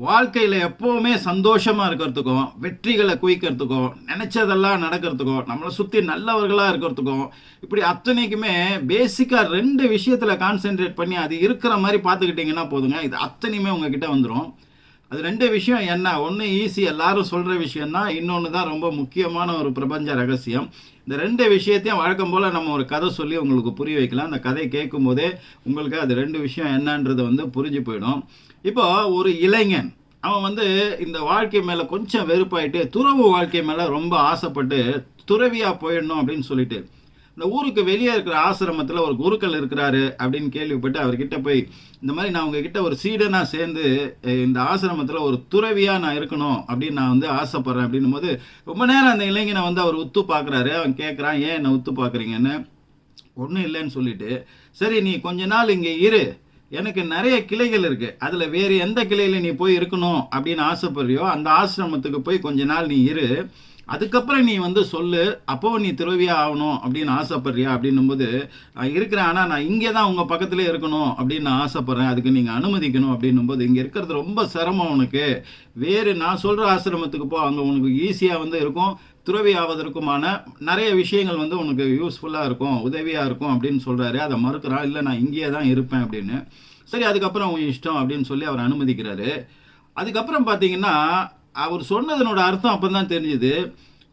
வாழ்க்கையில் எப்போவுமே சந்தோஷமாக இருக்கிறதுக்கும், வெற்றிகளை குவிக்கிறதுக்கும், நினச்சதெல்லாம் நடக்கிறதுக்கும், நம்மளை சுற்றி நல்லவர்களாக இருக்கிறதுக்கும், இப்படி அத்தனைக்குமே பேசிக்காக 2 விஷயத்தில் கான்சென்ட்ரேட் பண்ணி அது இருக்கிற மாதிரி பார்த்துக்கிட்டிங்கன்னா போதுங்க. இது அத்தனையுமே உங்ககிட்ட வந்துடும். அது 2 விஷயம் என்ன? ஒன்று ஈஸி, எல்லாரும் சொல்கிற விஷயந்தான். இன்னொன்று தான் ரொம்ப முக்கியமான ஒரு பிரபஞ்ச ரகசியம். இந்த 2 விஷயத்தையும் வழக்கம் போல் நம்ம ஒரு கதை சொல்லி உங்களுக்கு புரிய வைக்கலாம். அந்த கதை கேட்கும் போதே உங்களுக்கு அது 2 விஷயம் என்னன்றது புரிஞ்சு போயிடும். இப்போ ஒரு இளைஞன் அவன் இந்த வாழ்க்கை மேலே கொஞ்சம் வெறுப்பாயிட்டு துறவு வாழ்க்கை மேலே ரொம்ப ஆசைப்பட்டு துறவியாக போயிடணும் அப்படின்னு சொல்லிட்டு இந்த ஊருக்கு வெளியே இருக்கிற ஆசிரமத்தில் ஒரு குருக்கள் இருக்கிறாரு அப்படின்னு கேள்விப்பட்டு அவர்கிட்ட போய் இந்த மாதிரி நான் உங்ககிட்ட ஒரு சீடனாக சேர்ந்து இந்த ஆசிரமத்தில் ஒரு துறவியாக நான் இருக்கணும் அப்படின்னு நான் ஆசைப்பட்றேன் அப்படின்னும் போது ரொம்ப நேரம் அந்த இளைஞனை அவர் உத்து பார்க்குறாரு. அவன் கேட்குறான், ஏன் என்னை உத்து பார்க்குறீங்கன்னு. ஒன்றும் இல்லைன்னு சொல்லிட்டு, சரி நீ கொஞ்ச நாள் இங்கே இரு, எனக்கு நிறைய கிளைகள் இருக்குது, அதில் வேறு எந்த கிளையில் நீ போய் இருக்கணும் அப்படின்னு ஆசைப்படுறியோ அந்த ஆசிரமத்துக்கு போய் கொஞ்ச நாள் நீ இரு, அதுக்கப்புறம் நீ சொல்லு, அப்போ நீ துறவியாக ஆகணும் அப்படின்னு ஆசைப்படுறியா அப்படின்னும்போது இருக்கிறேன், ஆனால் நான் இங்கே தான் உங்கள் பக்கத்திலே இருக்கணும் அப்படின்னு நான் ஆசைப்பட்றேன், அதுக்கு நீங்கள் அனுமதிக்கணும் அப்படின்னும்போது இங்கே இருக்கிறது ரொம்ப சிரமம் உனக்கு, வேறு நான் சொல்கிற ஆசிரமத்துக்கு போ, அங்கே உனக்கு ஈஸியாக இருக்கும், துறவி ஆவதற்குமான நிறைய விஷயங்கள் உனக்கு யூஸ்ஃபுல்லாக இருக்கும், உதவியாக இருக்கும் அப்படின்னு சொல்கிறாரு. அதை மறுக்கிறான், இல்லை நான் இங்கேயே தான் இருப்பேன் அப்படின்னு. சரி அதுக்கப்புறம் உன் இஷ்டம் அப்படின்னு சொல்லி அவர் அனுமதிக்கிறாரு. அதுக்கப்புறம் பார்த்தீங்கன்னா அவர் சொன்னதனோட அர்த்தம் அப்போ தான் தெரிஞ்சுது.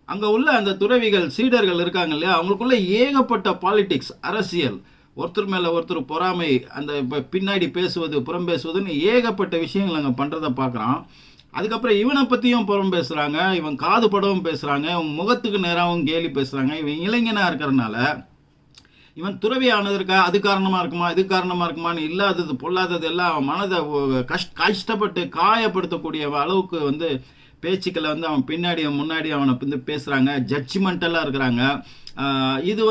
அங்கே உள்ள அந்த துறவிகள் சீடர்கள் இருக்காங்க இல்லையா, அவங்களுக்குள்ள ஏகப்பட்ட பாலிடிக்ஸ், அரசியல், ஒருத்தர் மேலே ஒருத்தர் பொறாமை, அந்த இப்போ பின்னாடி பேசுவது புறம் பேசுவதுன்னு ஏகப்பட்ட விஷயங்கள் அங்கே பண்ணுறதை பார்க்குறான். அதுக்கப்புறம் இவனை பற்றியும் புறம் பேசுகிறாங்க, இவன் காது படவும் பேசுகிறாங்க, இவன் முகத்துக்கு நேராகவும் கேலி பேசுகிறாங்க. இவன் இளைஞனாக இருக்கிறனால இவன் துறவி ஆனதற்கா அது காரணமாக இருக்குமா இது காரணமாக இருக்குமான்னு இல்லாதது பொல்லாதது எல்லாம் மனதை கஷ்டப்பட்டு காயப்படுத்தக்கூடிய அளவுக்கு பேச்சுக்களை அவன் பின்னாடி முன்னாடி அவனை பேசுகிறாங்க, ஜட்ஜ்மெண்டெல்லாம் இருக்கிறாங்க. இது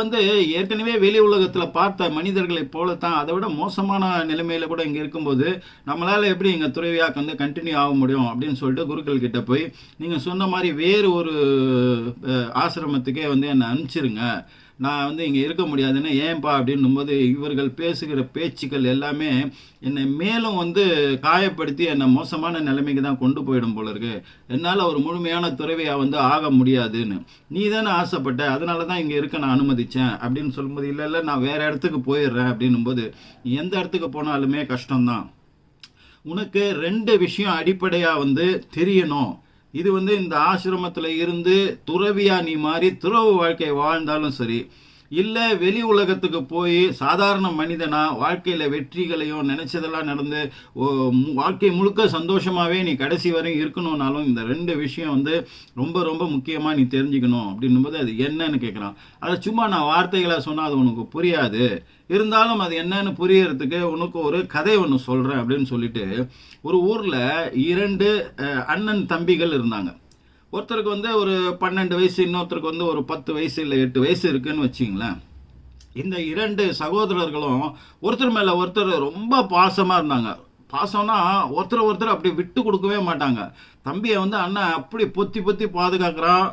ஏற்கனவே வெளி உலகத்தில் பார்த்த மனிதர்களைப் போலத்தான், அதை விட மோசமான நிலைமையில் கூட இங்கே இருக்கும்போது நம்மளால் எப்படி இங்கே துறவியாக கண்டினியூ ஆக முடியும் அப்படின்னு சொல்லிட்டு குருக்கள் கிட்ட போய் நீங்கள் சொன்ன மாதிரி வேறு ஒரு ஆசிரமத்துக்கே என்னை அனுப்பிச்சிருங்க, நான் இங்கே இருக்க முடியாதுன்னு. ஏன்பா அப்படின்னும்போது இவர்கள் பேசுகிற பேச்சுக்கள் எல்லாமே என்னை மேலும் காயப்படுத்தி என்னை மோசமான நிலைமைக்கு தான் கொண்டு போயிடும் போல இருக்கு, என்னால் ஒரு முழுமையான துறவியாக ஆக முடியாதுன்னு. நீ தானே ஆசைப்பட்ட, அதனால தான் இங்கே இருக்க நான் அனுமதித்தேன் அப்படின்னு சொல்லும்போது, இல்லை இல்லை நான் வேறு இடத்துக்கு போயிடுறேன் அப்படின்னும்போது, எந்த இடத்துக்கு போனாலுமே கஷ்டம்தான். உனக்கு 2 விஷயம் அடிப்படையாக தெரியணும். இது இந்த ஆசிரமத்தில் இருந்து துறவியா நீ மாறி துறவு வாழ்க்கை வாழ்ந்தாலும் சரி, இல்லை வெளி உலகத்துக்கு போய் சாதாரண மனிதனா வாழ்க்கையில் வெற்றிகளையும் நினச்சதெல்லாம் நடந்து வாழ்க்கை முழுக்க சந்தோஷமாகவே நீ கடைசி வரையும் இருக்கணும்னாலும் இந்த 2 விஷயம் ரொம்ப ரொம்ப முக்கியமாக நீ தெரிஞ்சுக்கணும் அப்படின்னும்போது அது என்னன்னு கேட்குறான். அதை சும்மா நான் வார்த்தைகளை சொன்னால் அது உனக்கு புரியாது, இருந்தாலும் அது என்னன்னு புரியறதுக்கு உனக்கு ஒரு கதை ஒன்று சொல்கிறேன் அப்படின்னு சொல்லிட்டு, ஒரு ஊரில் 2 அண்ணன் தம்பிகள் இருந்தாங்க. ஒருத்தருக்கு ஒரு 12 வயசு, இன்னொருத்தருக்கு ஒரு 10 வயசு இல்லை 8 வயசு இருக்குன்னு வச்சிங்களேன். இந்த 2 சகோதரர்களும் ஒருத்தர் மேலே ஒருத்தர் ரொம்ப பாசமாக இருந்தாங்க. பாசம்னா ஒருத்தர் அப்படி விட்டு கொடுக்கவே மாட்டாங்க. தம்பியை அண்ணன் அப்படி பொத்தி பொத்தி பாதுகாக்கிறான்.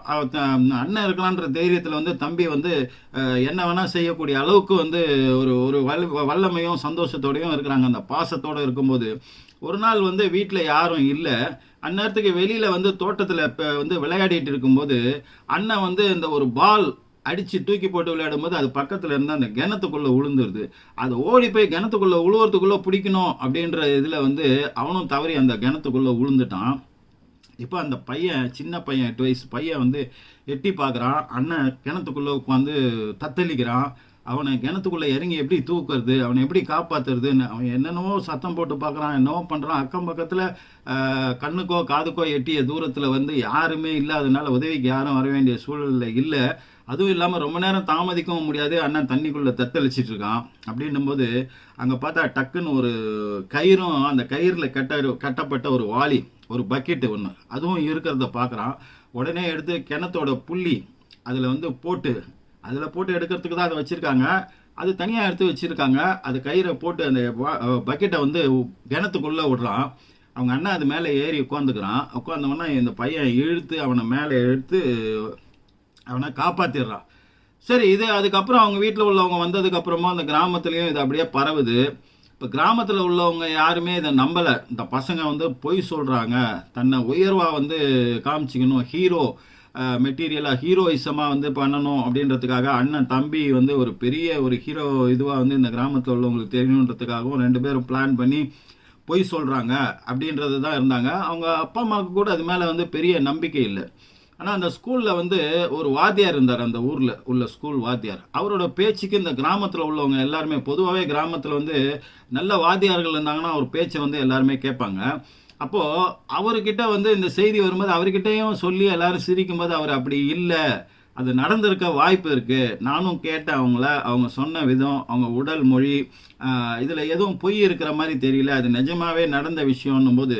அண்ணன் இருக்கலான்ற தைரியத்தில் தம்பி என்ன வேணால் செய்யக்கூடிய அளவுக்கு ஒரு ஒரு வல்லமையும் சந்தோஷத்தோடையும் இருக்கிறாங்க. அந்த பாசத்தோடு இருக்கும்போது ஒரு நாள் வீட்டில் யாரும் இல்லை, அந்நேரத்துக்கு வெளியில் தோட்டத்தில் இப்போ விளையாடிட்டு இருக்கும்போது அண்ணன் இந்த ஒரு பால் அடித்து தூக்கி போட்டு விளையாடும் போது அது பக்கத்தில் இருந்தால் அந்த கிணத்துக்குள்ளே விழுந்துருது. அது ஓடி போய் கிணத்துக்குள்ளே விழுவுறதுக்குள்ளே பிடிக்கணும் அப்படின்ற இதில் அவனும் தவறி அந்த கிணத்துக்குள்ளே விழுந்துட்டான். இப்போ அந்த பையன், சின்ன பையன், 8 வயசு பையன் எட்டி பார்க்குறான். அண்ணன் கிணத்துக்குள்ளே உட்காந்து தத்தளிக்கிறான். அவனை கிணத்துக்குள்ளே இறங்கி எப்படி தூக்குறது, அவனை எப்படி காப்பாற்றுறதுன்னு அவன் என்னென்னவோ சத்தம் போட்டு பார்க்குறான், என்னவோ பண்ணுறான். அக்கம் பக்கத்தில் கண்ணுக்கோ காதுக்கோ எட்டிய தூரத்தில் யாருமே இல்லாதனால உதவிக்கு யாரும் வர வேண்டிய சூழலில் இல்லை. அதுவும் இல்லாமல் ரொம்ப நேரம் தாமதிக்கவும் முடியாது, அண்ணன் தண்ணிக்குள்ளே தத்தளிச்சிட்டு இருக்கான். அப்படின்னும்போது அங்கே பார்த்தா டக்குன்னு ஒரு கயிறும், அந்த கயிறில் கட்டப்பட்ட ஒரு வாளி, ஒரு பக்கெட்டு ஒன்று அதுவும் இருக்கிறத பார்க்குறான். உடனே எடுத்து கிணத்தோட புள்ளி அதில் போட்டு எடுக்கிறதுக்கு தான் அதை வச்சுருக்காங்க. அது தனியாக எடுத்து வச்சுருக்காங்க. அது கயிறை போட்டு அந்த பக்கெட்டை கிணத்துக்குள்ளே விடுறான். அவங்க அண்ணன் அது மேலே ஏறி உட்காந்துக்கிறான். உட்காந்தவொடனே இந்த பையன் இழுத்து அவனை மேலே எடுத்து அவனை காப்பாற்றிடுறான். சரி, இது அதுக்கப்புறம் அவங்க வீட்டில் உள்ளவங்க வந்ததுக்கப்புறமா அந்த கிராமத்துலேயும் இது அப்படியே பரவுது. இப்போ கிராமத்தில் உள்ளவங்க யாருமே இதை நம்பலை. இந்த பசங்க வந்து பொய் சொல்கிறாங்க, தன்னை உயர்வாக வந்து காமிச்சிக்கணும், ஹீரோ மெட்டீரியலாக ஹீரோயிசமாக வந்து பண்ணணும் அப்படின்றதுக்காக அண்ணன் தம்பி வந்து ஒரு பெரிய ஒரு ஹீரோ இதுவாக வந்து இந்த கிராமத்தில் உள்ளவங்களுக்கு தெரியணுன்றதுக்காகவும் 2 பேரும் பிளான் பண்ணி பொய் சொல்கிறாங்க அப்படின்றது தான் இருந்தாங்க. அவங்க அப்பா அம்மாவுக்கு கூட அது மேலே வந்து பெரிய நம்பிக்கை இல்லை. ஆனால் அந்த ஸ்கூலில் வந்து ஒரு வாத்தியார் இருந்தார், அந்த ஊரில் உள்ள ஸ்கூல் வாத்தியார். அவரோட பேச்சுக்கு இந்த கிராமத்தில் உள்ளவங்க எல்லாருமே, பொதுவாகவே கிராமத்தில் வந்து நல்ல வாத்தியார்கள் இருந்தாங்கன்னா அவர் பேச்சை வந்து எல்லாருமே கேட்பாங்க. அப்போது அவர்கிட்ட வந்து இந்த செய்தி வரும்போது அவர்கிட்டையும் சொல்லி எல்லாரும் சிரிக்கும்போது அவர் அப்படி இல்லை, அது நடந்திருக்க வாய்ப்பு இருக்குது, நானும் கேட்டேன் அவங்கள, அவங்க சொன்ன விதம், அவங்க உடல் மொழி, இதில் எதுவும் பொய் இருக்கிற மாதிரி தெரியல, அது நிஜமாவே நடந்த விஷயம்னும் போது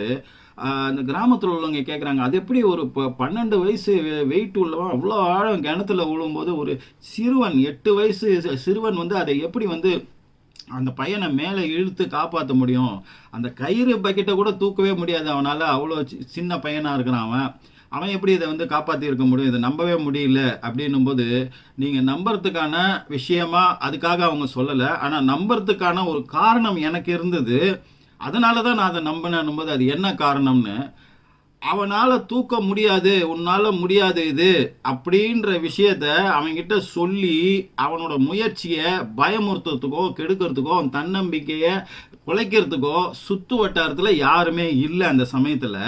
அந்த கிராமத்தில் உள்ளவங்க கேட்குறாங்க, அது எப்படி ஒரு 12 வயசு வெயிட் உள்ளவன் அவ்வளோ ஆழம் கிணத்துல விழும்போது ஒரு சிறுவன் 8 வயசு சிறுவன் வந்து அதை எப்படி வந்து அந்த பையனை மேலே இழுத்து காப்பாற்ற முடியும்? அந்த கயிறு பக்கெட்டை கூட தூக்கவே முடியாது அவனால், அவ்வளோ சின்ன பையனாக இருக்கிறான் அவன். அவன் எப்படி இதை வந்து காப்பாற்றி இருக்க முடியும்? இதை நம்பவே முடியல அப்படின்னும் போது, நீங்கள் நம்புறதுக்கான விஷயமா அதுக்காக அவங்க சொல்லலை, ஆனால் நம்புறதுக்கான ஒரு காரணம் எனக்கு இருந்தது, அதனால தான் நான் அதை நம்பினேன்னும் போது அது என்ன காரணம்னு, அவனால் தூக்க முடியாது, உன்னால் முடியாது இது அப்படின்ற விஷயத்த அவன்கிட்ட சொல்லி அவனோட முயற்சியை பயமுறுத்துறதுக்கோ கெடுக்கிறதுக்கோ அவன் தன்னம்பிக்கையை குலைக்கிறதுக்கோ சுற்று வட்டாரத்தில் யாருமே இல்லை அந்த சமயத்தில்.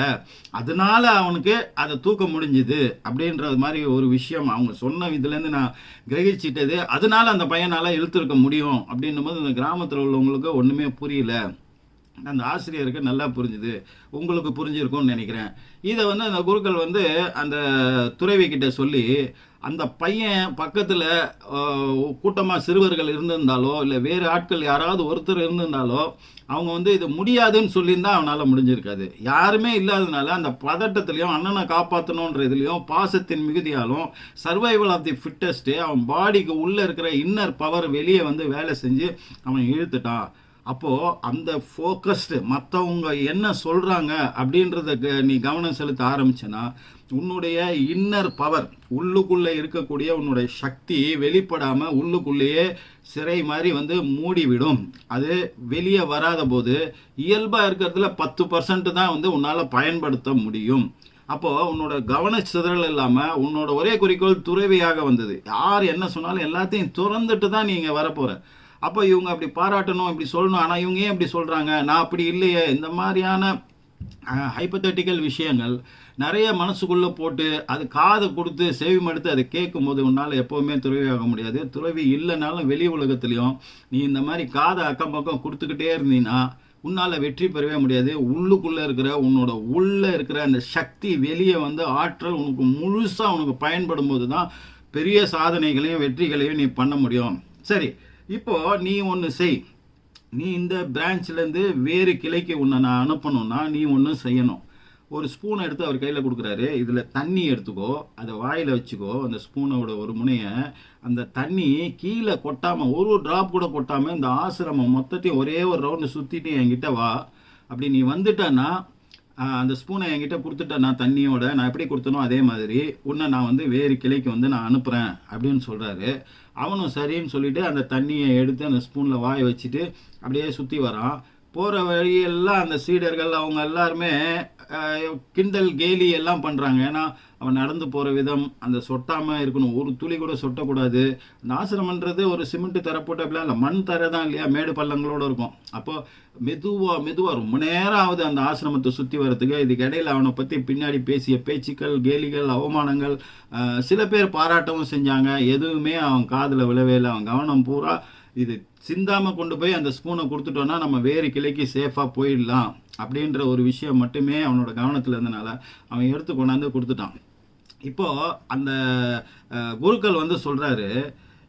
அதனால அவனுக்கு அதை தூக்க முடிஞ்சுது அப்படின்றது மாதிரி ஒரு விஷயம் அவங்க சொன்ன இதுலேருந்து நான் கிரகிச்சிட்டது. அதனால அந்த பையனால் இழுத்துருக்க முடியும் அப்படின்னும் போது இந்த கிராமத்தில் உள்ளவங்களுக்கு ஒன்றுமே புரியல. அந்த ஆசிரியருக்கு நல்லா புரிஞ்சுது, உங்களுக்கு புரிஞ்சிருக்கும்னு நினைக்கிறேன். இதை வந்து அந்த குருக்கள் வந்து அந்த துறவி கிட்ட சொல்லி, அந்த பையன் பக்கத்தில் கூட்டமாக சிறுவர்கள் இருந்திருந்தாலோ இல்லை வேறு ஆட்கள் யாராவது ஒருத்தர் இருந்திருந்தாலோ அவங்க வந்து இது முடியாதுன்னு சொல்லியிருந்தால் அவனால் முடிஞ்சிருக்காது. யாருமே இல்லாததுனால அந்த பதட்டத்துலேயும் அண்ணனை காப்பாற்றணுன்ற இதுலேயும் பாசத்தின் மிகுதியாலும் சர்வைவல் ஆஃப் தி ஃபிட்டஸ்ட்டு அவன் பாடிக்கு உள்ளே இருக்கிற இன்னர் பவர் வெளியே வந்து வேலை செஞ்சு அவன் இழுத்துட்டான். அப்போது அந்த ஃபோக்கஸ்டு மற்றவங்க என்ன சொல்கிறாங்க அப்படின்றத நீ கவனம் செலுத்த ஆரம்பிச்சேன்னா உன்னுடைய இன்னர் பவர், உள்ளுக்குள்ளே இருக்கக்கூடிய உன்னுடைய சக்தி வெளிப்படாமல் உள்ளுக்குள்ளேயே சிறை மாதிரி வந்து மூடிவிடும். அது வெளியே வராத போது இயல்பாக இருக்கிறதுல 10% தான் வந்து உன்னால் பயன்படுத்த முடியும். அப்போது உன்னோட கவன சிதறல் இல்லாமல் உன்னோட ஒரே குறிக்கோள் துறவியாக வந்தது. யார் என்ன சொன்னாலும் எல்லாத்தையும் துறந்துட்டு தான் நீங்கள் வரப்போகிற. அப்போ இவங்க அப்படி பாராட்டணும், இப்படி சொல்லணும், ஆனால் இவங்க ஏன் இப்படி சொல்கிறாங்க, நான் அப்படி இல்லையே, இந்த மாதிரியான ஹைப்பத்தட்டிக்கல் விஷயங்கள் நிறைய மனசுக்குள்ளே போட்டு அது காதை கொடுத்து செவிமடுத்து அதை கேட்கும்போது உன்னால் எப்போவுமே துறவியாக முடியாது. துறவி இல்லைனாலும் வெளி உலகத்துலேயும் நீ இந்த மாதிரி காதை அக்கம் பக்கம் கொடுத்துக்கிட்டே இருந்தீங்கன்னா உன்னால் வெற்றி பெறவே முடியாது. உள்ளுக்குள்ளே இருக்கிற உன்னோட உள்ளே இருக்கிற அந்த சக்தி வெளியே வந்து ஆற்றல் உனக்கு முழுசாக உனக்கு பயன்படும் போது தான் பெரிய சாதனைகளையும் வெற்றிகளையும் நீ பண்ண முடியும். சரி, இப்போ நீ ஒன்று செய். நீ இந்த பிரான்ச்லேருந்து வேறு கிளைக்கு உன்னை நான் அனுப்பணும்னா நீ ஒன்று செய்யணும். ஒரு ஸ்பூனை எடுத்து அவர் கையில் கொடுக்குறாரு, இதில் தண்ணி எடுத்துக்கோ, அதை வாயில் வச்சுக்கோ. அந்த ஸ்பூனோட ஒரு முனையை அந்த தண்ணி கீழே கொட்டாமல், ஒரு ட்ராப் கூட கொட்டாமல் இந்த ஆசிரமம் மொத்தத்தையும் ஒரே ஒரு ரவுண்டு சுற்றிட்டு என்கிட்ட வா. அப்படி நீ வந்துட்டேன்னா அந்த ஸ்பூனை என்கிட்ட கொடுத்துட்டேன்னா தண்ணியோட நான் எப்படி கொடுத்தனோ அதே மாதிரி உன்னை நான் வந்து வேறு கிளைக்கு வந்து நான் அனுப்புகிறேன் அப்படின்னு சொல்கிறாரு. அவனும் சரின்னு சொல்லிவிட்டு அந்த தண்ணியை எடுத்து அந்த ஸ்பூனில் வாய் வச்சுட்டு அப்படியே சுற்றி வரான். போகிற வழியெல்லாம் அந்த சீடர்கள் அவங்க எல்லாருமே கிண்டல் கேலி எல்லாம் பண்ணுறாங்க. ஏன்னா அவன் நடந்து போகிற விதம், அந்த சொட்டாமல் இருக்கணும், ஒரு துளி கூட சொட்டக்கூடாது. அந்த ஆசிரமன்றது ஒரு சிமெண்ட் தர போட்ட அப்படிலாம் இல்லை, மண் தர தான் இல்லையா, மேடு பள்ளங்களோடு இருக்கும். அப்போது மெதுவாக ரொம்ப நேரம் ஆகுது அந்த ஆசிரமத்தை சுற்றி வரத்துக்கு. இதுக்கு இடையில் அவனை பற்றி பின்னாடி பேசிய பேச்சுக்கள், கேலிகள், அவமானங்கள், சில பேர் பாராட்டவும் செஞ்சாங்க. எதுவுமே அவன் காதில் விழவே இல்லை. அவன் கவனம் பூரா இது சிந்தாமல் கொண்டு போய் அந்த ஸ்பூனை கொடுத்துட்டோன்னா நம்ம வேறு கிளைக்கு சேஃபாக போயிடலாம் அப்படின்ற ஒரு விஷயம் மட்டுமே அவனோட கவனத்தில் இருந்தனால அவன் எடுத்து கொண்டாந்து கொடுத்துட்டான். இப்போது அந்த குருக்கள் வந்து சொல்கிறாரு,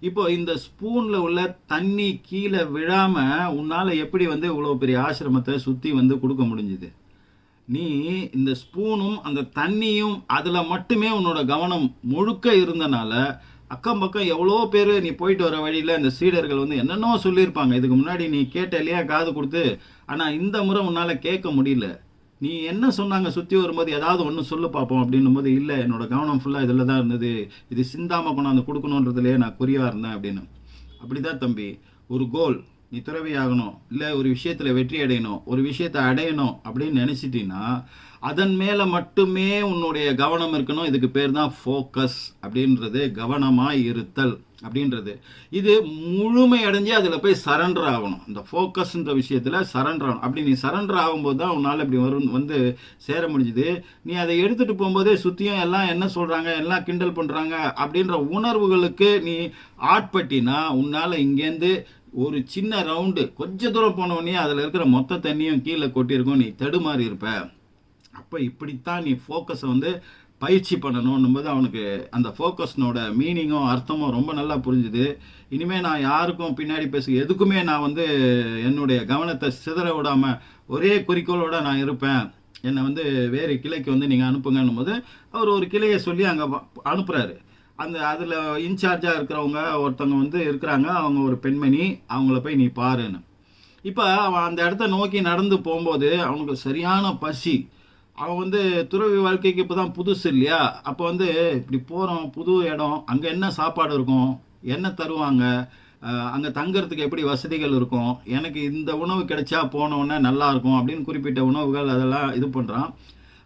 இப்போ இந்த ஸ்பூனில் உள்ள தண்ணி கீழே விழாமல் உன்னால் எப்படி வந்து இவ்வளோ பெரிய ஆசிரமத்தை சுற்றி வந்து கொடுக்க முடிஞ்சுது? நீ இந்த ஸ்பூனும் அந்த தண்ணியும் அதில் மட்டுமே உன்னோட கவனம் முழுக்க இருந்தனால அக்கம் பக்கம் எவ்வளோ பேர் நீ போயிட்டு வர வழியில் இந்த சீடர்கள் வந்து என்னென்னோ சொல்லியிருப்பாங்க. இதுக்கு முன்னாடி நீ கேட்ட இல்லையா காது கொடுத்து, ஆனால் இந்த முறை உன்னால் கேட்க முடியல. நீ என்ன சொன்னாங்க சுற்றி வரும்போது ஏதாவது ஒன்று சொல்லு பார்ப்போம் அப்படின்னும் போது, இல்லை என்னோட கவனம் ஃபுல்லாக இதில் தான் இருந்தது, இது சிந்தாமல் கொண்டாந்து கொடுக்கணுன்றதுலேயே நான் குறியாக இருந்தேன் அப்படின்னு. அப்படி தான் தம்பி, ஒரு கோல், நீ துறவி ஆகணும், இல்லை ஒரு விஷயத்தில் வெற்றி அடையணும், ஒரு விஷயத்தை அடையணும் அப்படின்னு நினச்சிட்டின்னா அதன் மேலே மட்டுமே உன்னுடைய கவனம் இருக்கணும். இதுக்கு பேர் தான் ஃபோக்கஸ் அப்படின்றது, கவனமாக இருத்தல் அப்படின்றது. இது முழுமை அடைஞ்சு அதில் போய் சரண்டர் ஆகணும். இந்த ஃபோக்கஸ்ன்ற விஷயத்தில் சரண்டர் ஆகணும். அப்படி நீ சரண்டர் ஆகும்போது தான் உன்னால் இப்படி வந்து சேர முடிஞ்சுது. நீ அதை எடுத்துகிட்டு போகும்போதே சுற்றியும் எல்லாம் என்ன சொல்கிறாங்க, எல்லாம் கிண்டல் பண்ணுறாங்க அப்படின்ற உணர்வுகளுக்கு நீ ஆட்பட்டினா உன்னால் இங்கேருந்து ஒரு சின்ன ரவுண்டு கொஞ்சம் தூரம் போனவொடனே அதில் இருக்கிற மொத்த தண்ணியும் கீழே கொட்டியிருக்கும், நீ தடுமாறி இருப்ப. அப்போ இப்படித்தான் நீ ஃபோக்கஸை வந்து பயிற்சி பண்ணணும்னும்போது அவனுக்கு அந்த ஃபோக்கஸ்னோட மீனிங்கும் அர்த்தமும் ரொம்ப நல்லா புரிஞ்சுது. இனிமேல் நான் யாருக்கும் பின்னாடி எதுக்குமே நான் வந்து என்னுடைய கவனத்தை சிதற விடாமல் ஒரே குறிக்கோளோடு நான் இருப்பேன், என்னை வந்து வேறு கிளைக்கு வந்து நீங்கள் அனுப்புங்கன்னும் போது அவர் ஒரு கிளையை சொல்லி அங்கே அனுப்புகிறாரு. அதில் இன்சார்ஜாக இருக்கிறவங்க ஒருத்தவங்க வந்து இருக்கிறாங்க, அவங்க ஒரு பெண்மணி, அவங்கள போய் நீ பாருன்னு. இப்போ அவன் அந்த இடத்த நோக்கி நடந்து போகும்போது அவனுக்கு சரியான பசி. அவன் வந்து துறவி வாழ்க்கைக்கு இப்போ தான் புதுசு இல்லையா, அப்போ வந்து இப்படி போகிறோம், புது இடம், அங்கே என்ன சாப்பாடு இருக்கும், என்ன தருவாங்க, அங்கே தங்கிறதுக்கு எப்படி வசதிகள் இருக்கும், எனக்கு இந்த உணவு கிடைச்சா போனவுடனே நல்லாயிருக்கும் அப்படின்னு குறிப்பிட்ட உணவுகள் அதெல்லாம் இது பண்ணுறான்.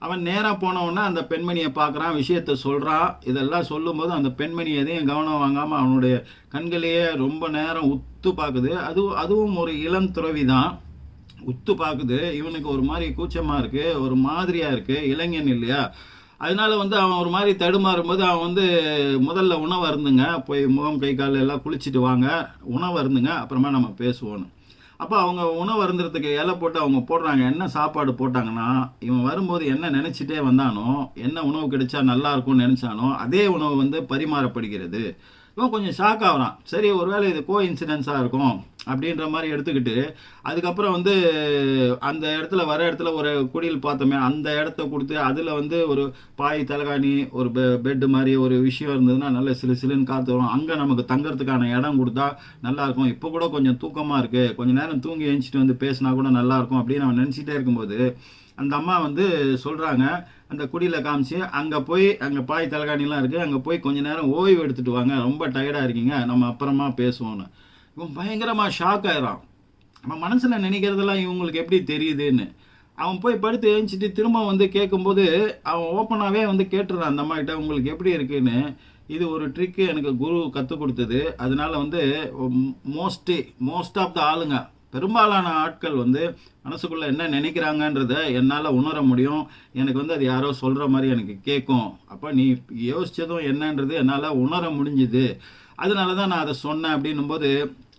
அவன் நேராக போனவுடனே அந்த பெண்மணியை பார்க்குறான், விஷயத்த சொல்கிறான். இதெல்லாம் சொல்லும்போது அந்த பெண்மணி எதையும் கவனம் வாங்காமல் அவனுடைய கண்களையே ரொம்ப நேரம் உத்து பார்க்குது. அதுவும் ஒரு இளம் துறவி தான். உத்து பார்க்குது. இவனுக்கு ஒரு மாதிரி கூச்சமாக இருக்குது, ஒரு மாதிரியாக இருக்குது, இளைஞன் இல்லையா, அதனால வந்து அவன் ஒரு மாதிரி தடுமாறும்போது அவன் வந்து முதல்ல உணவு அருந்துங்க, போய் முகம் கை கால் எல்லாம் குளிச்சுட்டு வாங்க, உணவு அருந்துங்க, அப்புறமா நம்ம பேசுவோன்னு. அப்போ அவங்க உணவு அருந்துறதுக்கு இலை போட்டு அவங்க போடுறாங்க. என்ன சாப்பாடு போட்டாங்கன்னா, இவன் வரும்போது என்ன நினச்சிட்டே வந்தானோ, என்ன உணவு கிடைச்சா நல்லா இருக்கும்னு நினச்சானோ அதே உணவு வந்து பரிமாறப்படுகிறது. இவன் கொஞ்சம் ஷாக் ஆகிறான். சரி, ஒருவேளை இது கோ இன்சிடென்ஸாக இருக்கும் அப்படின்ற மாதிரி எடுத்துக்கிட்டு அதுக்கப்புறம் வந்து அந்த வர இடத்துல ஒரு குடியில் பார்த்தோமே, அந்த இடத்த கொடுத்து அதில் வந்து ஒரு பாய் தலகாணி ஒரு பெட்டு மாதிரி ஒரு விஷயம் இருந்ததுன்னா நல்ல சிலுன்னு காற்று வரும், அங்கே நமக்கு தங்கறதுக்கான இடம் கொடுத்தா நல்லாயிருக்கும், இப்போ கூட கொஞ்சம் தூக்கமாக இருக்குது, கொஞ்சம் நேரம் தூங்கி எழுந்திரிச்சிட்டு வந்து பேசினா கூட நல்லாயிருக்கும் அப்படின்னு அவன் நினச்சிட்டே இருக்கும்போது அந்த அம்மா வந்து சொல்கிறாங்க, அந்த குடியில் காமிச்சு அங்கே போய் அங்கே பாய் தலகாணிலாம் இருக்குது, அங்கே போய் கொஞ்சம் நேரம் ஓய்வு எடுத்துகிட்டு வாங்க, ரொம்ப டயர்டாக இருக்கீங்க, நம்ம அப்புறமா பேசுவோன்னு. இவன் பயங்கரமாக ஷாக் ஆயிடான். அவன் மனசில் நினைக்கிறதெல்லாம் இவங்களுக்கு எப்படி தெரியுதுன்னு. அவன் போய் படுத்து எழுந்திரிச்சிட்டு திரும்ப வந்து கேட்கும்போது அவன் ஓப்பனாகவே வந்து கேட்டுறான் அந்த அம்மாக்கிட்ட, உங்களுக்கு எப்படி இருக்குன்னு. இது ஒரு ட்ரிக்கு எனக்கு குரு கற்றுக் கொடுத்தது. அதனால வந்து மோஸ்ட் ஆஃப் த ஆளுங்க, பெரும்பாலான ஆட்கள் வந்து மனசுக்குள்ளே என்ன நினைக்கிறாங்கன்றத என்னால் உணர முடியும். எனக்கு வந்து அது யாரோ சொல்கிற மாதிரி எனக்கு கேட்கும். அப்போ நீ யோசித்ததும் என்னன்றது என்னால் உணர முடிஞ்சுது, அதனால தான் நான் அதை சொன்னேன் அப்படின்னும்போது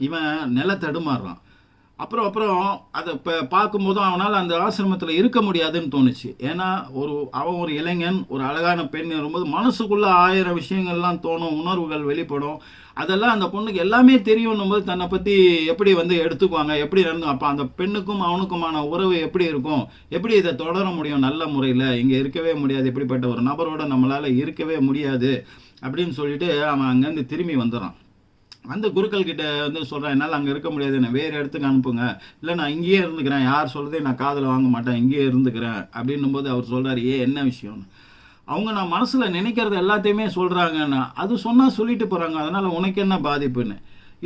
இவன் நில தடுமாறுறான். அப்புறம் அதை இப்போ பார்க்கும்போதும் அவனால் அந்த ஆசிரமத்தில் இருக்க முடியாதுன்னு தோணுச்சு. ஏன்னா அவன் ஒரு இளைஞன், ஒரு அழகான பெண் வரும்போது மனசுக்குள்ளே 1000 விஷயங்கள்லாம் தோணும், உணர்வுகள் வெளிப்படும். அதெல்லாம் அந்த பொண்ணுக்கு எல்லாமே தெரியும்னும் போது தன்னை பற்றி எப்படி வந்து எடுத்துக்குவாங்க, எப்படி நடந்து, அப்போ அந்த பெண்ணுக்கும் அவனுக்குமான உறவு எப்படி இருக்கும், எப்படி இதை தொடர முடியும் நல்ல முறையில், இங்கே இருக்கவே முடியாது, இப்படிப்பட்ட ஒரு நபரோட நம்மளால் இருக்கவே முடியாது அப்படின்னு சொல்லிட்டு அவன் அங்கேருந்து திரும்பி வந்துடுறான். அந்த குருக்கள் கிட்ட வந்து சொல்கிறேன், என்னால் அங்கே இருக்க முடியாது, என்னை வேறு இடத்துக்கு அனுப்புங்க, இல்லை நான் இங்கேயே இருந்துக்கிறேன், யார் சொல்கிறதே நான் காதில் வாங்க மாட்டேன், இங்கேயே இருந்துக்கிறேன் அப்படின்னும் போது அவர் சொல்கிறார், என்ன விஷயம்னு. அவங்க நான் மனசில் நினைக்கிறது எல்லாத்தையுமே சொல்கிறாங்கன்னா, அது சொன்னால் சொல்லிட்டு போகிறாங்க, அதனால் உனக்கு என்ன பாதிப்புன்னு.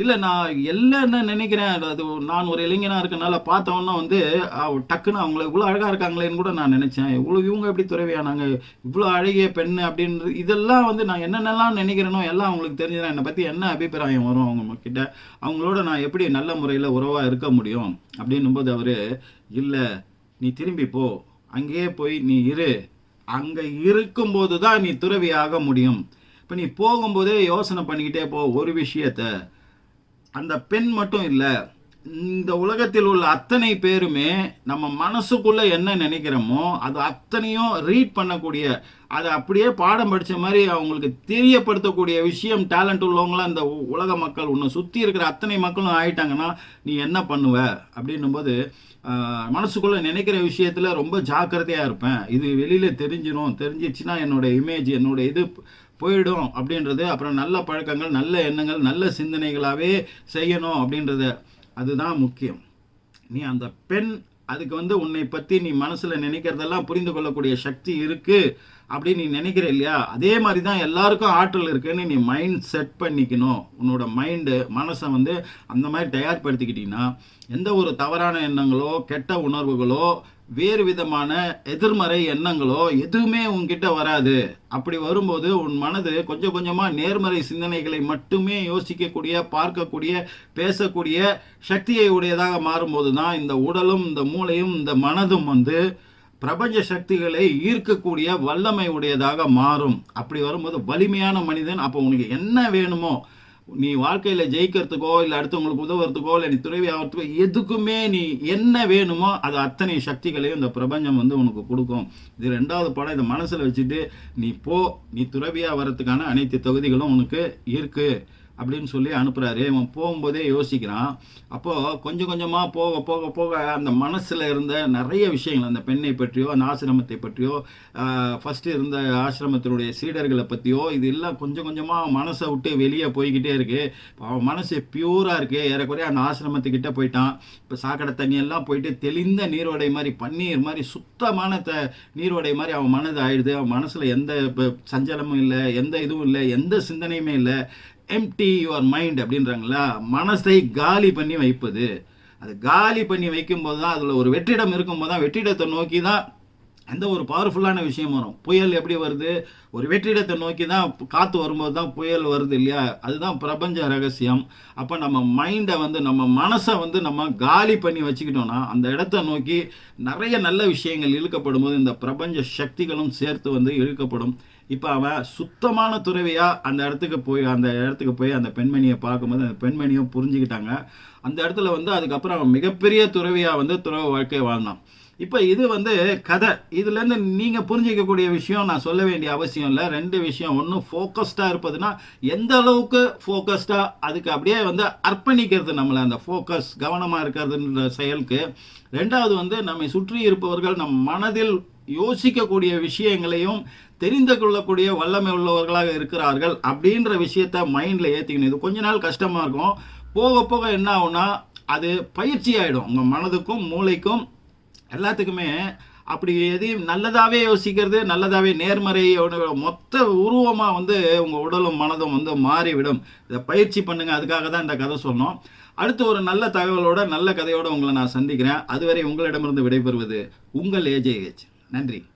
இல்லை நான் எல்லாம் என்ன நினைக்கிறேன், அது நான் ஒரு இளைஞனாக இருக்கனால பார்த்தோன்னா வந்து டக்குன்னு அவங்கள இவ்வளோ அழகாக இருக்காங்களேன்னு கூட நான் நினச்சேன், இவங்க எப்படி துறவியானாங்க, இவ்வளோ அழகிய பெண் அப்படின்றது, இதெல்லாம் வந்து நான் என்னென்னலாம் நினைக்கிறேனோ எல்லாம் அவங்களுக்கு தெரிஞ்சுதான் என்னை பற்றி என்ன அபிப்பிராயம் வரும் அவங்க கிட்ட, அவங்களோட நான் எப்படி நல்ல முறையில் உறவாக இருக்க முடியும் அப்படின்னும்போது அவர், இல்லை நீ திரும்பி போ, அங்கேயே போய் நீ இரு, அங்கே இருக்கும்போது தான் நீ துறவியாக முடியும். இப்போ நீ போகும்போதே யோசனை பண்ணிக்கிட்டே போ ஒரு விஷயத்த, அந்த பெண் மட்டும் இல்லை, இந்த உலகத்தில் உள்ள அத்தனை பேருமே நம்ம மனசுக்குள்ளே என்ன நினைக்கிறோமோ அது அத்தனையும் ரீட் பண்ணக்கூடிய, அதை அப்படியே பாடம் படித்த மாதிரி அவங்களுக்கு தெரியப்படுத்தக்கூடிய விஷயம் டேலண்ட் உள்ளவங்களாம் இந்த உலக மக்கள், உன்னை சுற்றி இருக்கிற அத்தனை மக்களும் ஆயிட்டாங்கன்னா நீ என்ன பண்ணுவ அப்படின்னும்போது, மனசுக்குள்ளே நினைக்கிற விஷயத்தில் ரொம்ப ஜாக்கிரதையாக இருப்பேன், இது வெளியில் தெரிஞ்சிச்சுன்னா என்னோட இமேஜ், என்னோட இது போயிடும் அப்படின்றது. அப்புறம் நல்ல பழக்கங்கள், நல்ல எண்ணங்கள், நல்ல சிந்தனைகளாகவே செய்யணும் அப்படின்றது, அதுதான் முக்கியம். நீ அந்த பெண் அதுக்கு வந்து உன்னை பற்றி நீ மனசில் நினைக்கிறதெல்லாம் புரிந்து கொள்ளக்கூடிய சக்தி இருக்குது அப்படின்னு நீ நினைக்கிற இல்லையா, அதே மாதிரி தான் எல்லாருக்கும் ஆற்றல் இருக்குன்னு நீ மைண்ட் செட் பண்ணிக்கணும். உன்னோட மனசை வந்து அந்த மாதிரி தயார்படுத்திக்கிட்டீங்கன்னா எந்த ஒரு தவறான எண்ணங்களோ கெட்ட உணர்வுகளோ வேறு விதமான எதிர்மறை எண்ணங்களோ எதுவுமே உன்கிட்ட வராது. அப்படி வரும்போது உன் மனது கொஞ்சம் கொஞ்சமாக நேர்மறை சிந்தனைகளை மட்டுமே யோசிக்கக்கூடிய, பார்க்கக்கூடிய, பேசக்கூடிய சக்தியை உடையதாக மாறும்போது தான் இந்த உடலும் இந்த மூளையும் இந்த மனதும் வந்து பிரபஞ்ச சக்திகளை ஈர்க்கக்கூடிய வல்லமை உடையதாக மாறும். அப்படி வரும்போது வலிமையான மனிதன். அப்போ உனக்கு என்ன வேணுமோ, நீ வாழ்க்கையில் ஜெயிக்கிறதுக்கோ இல்லை அடுத்தவங்களுக்கு உதவுறதுக்கோ இல்லை நீ துறவி ஆகிறதுக்கோ எதுக்குமே நீ என்ன வேணுமோ அது அத்தனை சக்திகளையும் இந்த பிரபஞ்சம் வந்து உனக்கு கொடுக்கும். இது 2வது பாடம். இதை மனசில் வச்சுட்டு நீ துறவியாக வர்றதுக்கான அனைத்து தகுதிகளும் உனக்கு இருக்குது அப்படின்னு சொல்லி அனுப்புகிறாரு. இவன் போகும்போதே யோசிக்கிறான். அப்போது கொஞ்சம் கொஞ்சமாக போக போக போக அந்த மனசில் இருந்த நிறைய விஷயங்கள், அந்த பெண்ணை பற்றியோ அந்த ஆசிரமத்தை பற்றியோ ஃபஸ்ட்டு இருந்த ஆசிரமத்தினுடைய சீடர்களை பற்றியோ இது எல்லாம் கொஞ்சம் கொஞ்சமாக மனசை விட்டு வெளியே போய்கிட்டே இருக்குது. அவன் மனசு பியூராக இருக்குது. ஏறக்குறைய அந்த ஆசிரமத்துக்கிட்ட போயிட்டான். இப்போ சாக்கடை தண்ணியெல்லாம் போயிட்டு தெளிந்த நீரோடை மாதிரி, பன்னீர் மாதிரி, சுத்தமான நீரோடை மாதிரி அவன் மனது ஆயிடுது. அவன் மனசில் எந்த சஞ்சலமும் இல்லை, எந்த இதுவும் இல்லை, எந்த சிந்தனையுமே இல்லை. எம்டி யுவர் மைண்ட் அப்படின்றாங்களா, மனசை காலி பண்ணி வைப்பது. அது காலி பண்ணி வைக்கும்போது தான் அதில் ஒரு வெற்றிடம் இருக்கும்போது தான் வெற்றிடத்தை நோக்கி தான் எந்த ஒரு பவர்ஃபுல்லான விஷயம் வரும். புயல் எப்படி வருது, ஒரு வெற்றிடத்தை நோக்கி தான் காற்று வரும்போது தான் புயல் வருது இல்லையா, அதுதான் பிரபஞ்ச ரகசியம். அப்போ நம்ம மைண்டை வந்து நம்ம மனசை வந்து நம்ம காலி பண்ணி வச்சுக்கிட்டோம்னா அந்த இடத்த நோக்கி நிறைய நல்ல விஷயங்கள் இழுக்கப்படும் போது இந்த பிரபஞ்ச சக்திகளும் சேர்த்து வந்து இழுக்கப்படும். இப்போ அவன் சுத்தமான துறவியாக அந்த இடத்துக்கு போய் அந்த பெண்மணியை பார்க்கும்போது அந்த பெண்மணியும் புரிஞ்சுக்கிட்டாங்க. அந்த இடத்துல வந்து அதுக்கப்புறம் அவன் மிகப்பெரிய துறவியாக வந்து துறவு வாழ்க்கை வாழ்ந்தான். இப்போ இது வந்து கதை. இதுலேருந்து நீங்கள் புரிஞ்சிக்கக்கூடிய விஷயம் நான் சொல்ல வேண்டிய அவசியம் இல்லை. 2 விஷயம். ஒன்று, ஃபோக்கஸ்டாக இருப்பதுன்னா எந்த அளவுக்கு ஃபோக்கஸ்டாக அதுக்கு அப்படியே வந்து அர்ப்பணிக்கிறது, நம்மளை அந்த ஃபோக்கஸ் கவனமாக இருக்கிறதுன்ற செயலுக்கு. 2வது வந்து நம்மை சுற்றி இருப்பவர்கள் நம் மனதில் யோசிக்கக்கூடிய விஷயங்களையும் தெரிந்து கொள்ளக்கூடிய வல்லமை உள்ளவர்களாக இருக்கிறார்கள் அப்படின்ற விஷயத்த மைண்டில் ஏற்றிக்கணும். இது கொஞ்ச நாள் கஷ்டமாக இருக்கும். போக போக என்ன ஆகும்னா அது பயிற்சி ஆகிடும். உங்கள் மனதுக்கும் மூளைக்கும் எல்லாத்துக்குமே. அப்படி எதையும் நல்லதாகவே யோசிக்கிறது, நல்லதாகவே நேர்மறையோட மொத்த உருவமாக வந்து உங்கள் உடலும் மனதும் வந்து மாறிவிடும். இதை பயிற்சி பண்ணுங்கள். அதுக்காக தான் இந்த கதை சொன்னோம். அடுத்து ஒரு நல்ல தகவலோட நல்ல கதையோடு உங்களை நான் சந்திக்கிறேன். அதுவரை உங்களிடமிருந்து விடைபெறுவது உங்கள் AJH. நன்றி.